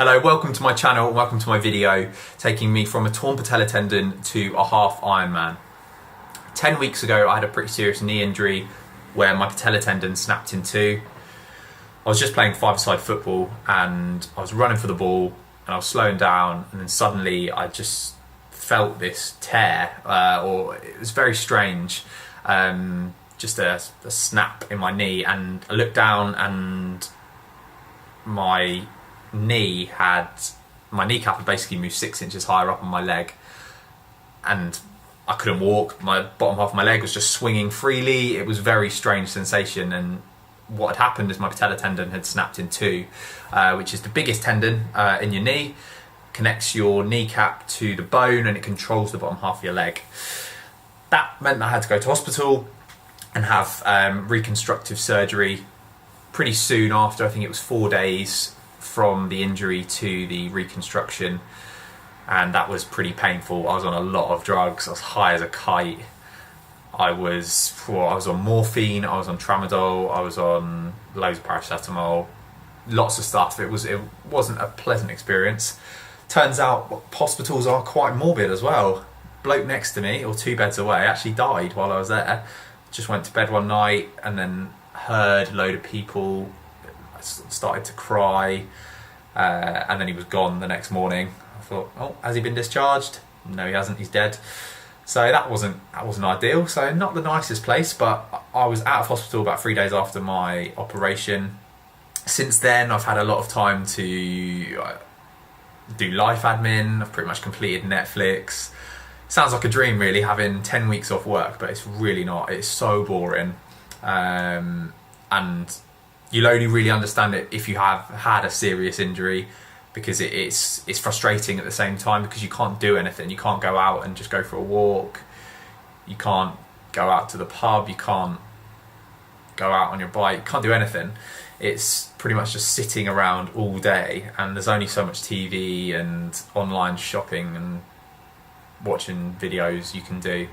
Hello, welcome to my channel, welcome to my video taking me from a torn patella tendon to a half Ironman. 10 weeks ago I had a pretty serious knee injury where my patella tendon snapped in two. I was just playing five-a-side football and I was running for the ball and I was slowing down, and then suddenly I just felt this tear, or it was very strange, just a snap in my knee, and I looked down and my kneecap had basically moved 6 inches higher up on my leg and I couldn't walk. My bottom half of my leg was just swinging freely. It was a very strange sensation, and what had happened is my patella tendon had snapped in two, which is the biggest tendon in your knee, connects your kneecap to the bone and it controls the bottom half of your leg. That meant that I had to go to hospital and have reconstructive surgery pretty soon after. I think it was 4 days from the injury to the reconstruction, and that was pretty painful. I was on a lot of drugs. I was high as a kite. I was on morphine, I was on tramadol, I was on loads of paracetamol, lots of stuff. It wasn't a pleasant experience. Turns out hospitals are quite morbid as well. Bloke next to me, or 2 beds away, actually died while I was there. Just went to bed one night and then heard a load of people, started to cry, and then he was gone the next morning. I thought, oh, has he been discharged? No, he hasn't, he's dead. So that wasn't ideal. So not the nicest place, but I was out of hospital about 3 days after my operation. Since then, I've had a lot of time to do life admin. I've pretty much completed Netflix. Sounds like a dream, really, having 10 weeks off work, but it's really not. It's so boring. And you'll only really understand it if you have had a serious injury, because it's frustrating at the same time, because you can't do anything. You can't go out and just go for a walk. You can't go out to the pub. You can't go out on your bike. You can't do anything. It's pretty much just sitting around all day, and there's only so much TV and online shopping and watching videos you can do.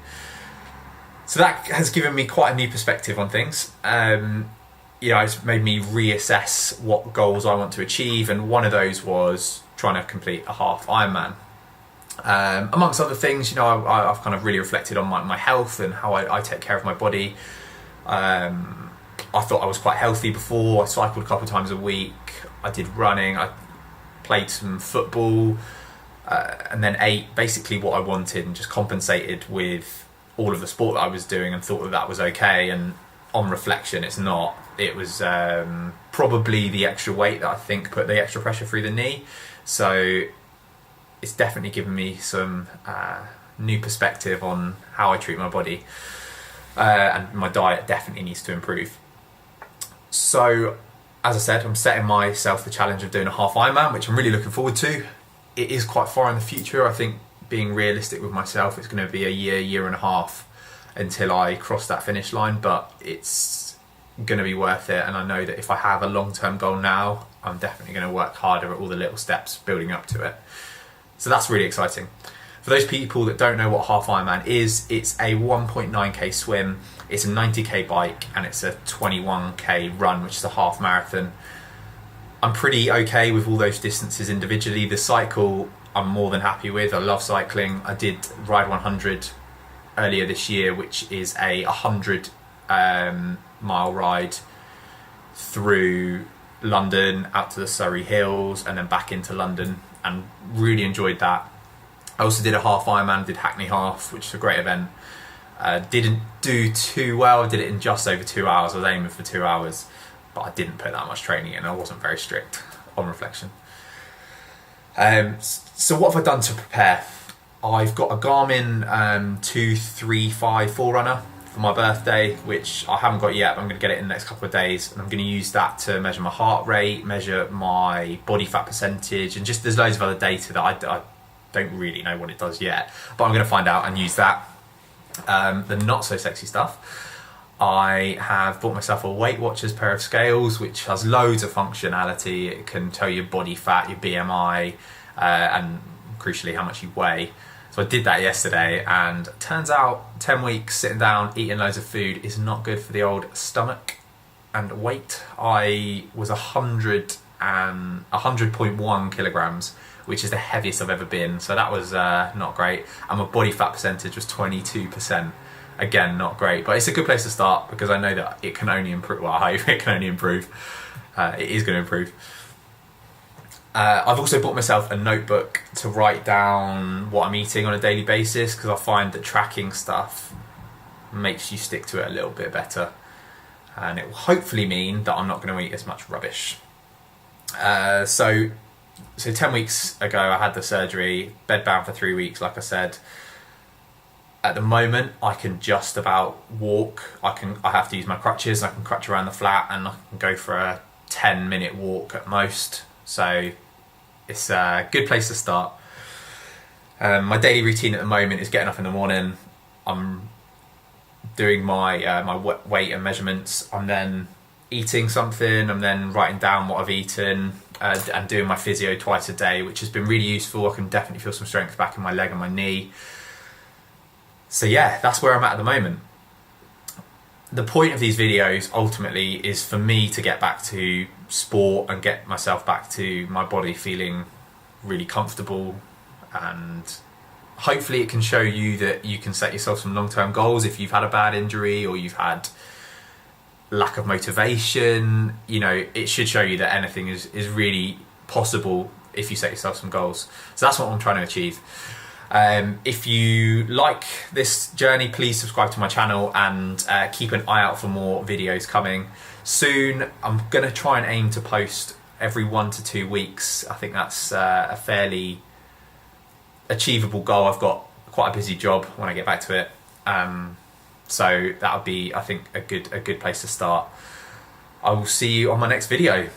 So that has given me quite a new perspective on things. It's made me reassess what goals I want to achieve, and one of those was trying to complete a half Ironman. Amongst other things, I've kind of really reflected on my health and how I take care of my body. I thought I was quite healthy before. I cycled a couple of times a week. I did running. I played some football, and then ate basically what I wanted and just compensated with all of the sport that I was doing, and thought that was okay. And on reflection, it's not. It was probably the extra weight that I think put the extra pressure through the knee. So it's definitely given me some new perspective on how I treat my body, and my diet definitely needs to improve. So, as I said, I'm setting myself the challenge of doing a half Ironman, which I'm really looking forward to. It is quite far in the future. I think, being realistic with myself, it's going to be a year and a half until I cross that finish line, but it's going to be worth it. And I know that if I have a long-term goal now, I'm definitely going to work harder at all the little steps building up to it. So that's really exciting. For those people that don't know what half Ironman is, it's a 1.9k swim, it's a 90k bike, and it's a 21k run, which is a half marathon. I'm pretty okay with all those distances individually. The cycle I'm more than happy with. I love cycling. I did Ride 100 earlier this year, which is a 100 mile ride through London out to the Surrey Hills and then back into London, and really enjoyed that. I also did a half Ironman, did Hackney half, which is a great event. Didn't do too well. I did it in just over 2 hours. I was aiming for 2 hours, but I didn't put that much training in. I wasn't very strict on reflection. So what have I done to prepare? I've got a Garmin 2354 Forerunner for my birthday, which I haven't got yet, but I'm going to get it in the next couple of days, and I'm going to use that to measure my heart rate, measure my body fat percentage, and just there's loads of other data that I don't really know what it does yet, but I'm going to find out and use that. The not so sexy stuff, I have bought myself a Weight Watchers pair of scales, which has loads of functionality. It can tell your body fat, your BMI, and crucially how much you weigh. So I did that yesterday, and it turns out 10 weeks sitting down eating loads of food is not good for the old stomach and weight. I was 100 100.1 kilograms, which is the heaviest I've ever been. So that was not great. And my body fat percentage was 22%. Again, not great, but it's a good place to start because I know that it can only improve. Well, I hope it can only improve. It is going to improve. I've also bought myself a notebook to write down what I'm eating on a daily basis, because I find that tracking stuff makes you stick to it a little bit better, and it will hopefully mean that I'm not going to eat as much rubbish. So 10 weeks ago I had the surgery, bedbound for 3 weeks, like I said. At the moment I can just about walk. I have to use my crutches. I can crutch around the flat and I can go for a 10-minute walk at most. So it's a good place to start. My daily routine at the moment is getting up in the morning. I'm doing my my weight and measurements. I'm then eating something. I'm then writing down what I've eaten and doing my physio twice a day, which has been really useful. I can definitely feel some strength back in my leg and my knee. So yeah, that's where I'm at the moment. The point of these videos ultimately is for me to get back to sport and get myself back to my body feeling really comfortable, and hopefully it can show you that you can set yourself some long-term goals if you've had a bad injury or you've had lack of motivation. You know, it should show you that anything is really possible if you set yourself some goals. So that's what I'm trying to achieve. If you like this journey, please subscribe to my channel and keep an eye out for more videos coming soon. I'm going to try and aim to post every 1 to 2 weeks. I think that's a fairly achievable goal. I've got quite a busy job when I get back to it, so that'll be, I think, a good place to start. I will see you on my next video.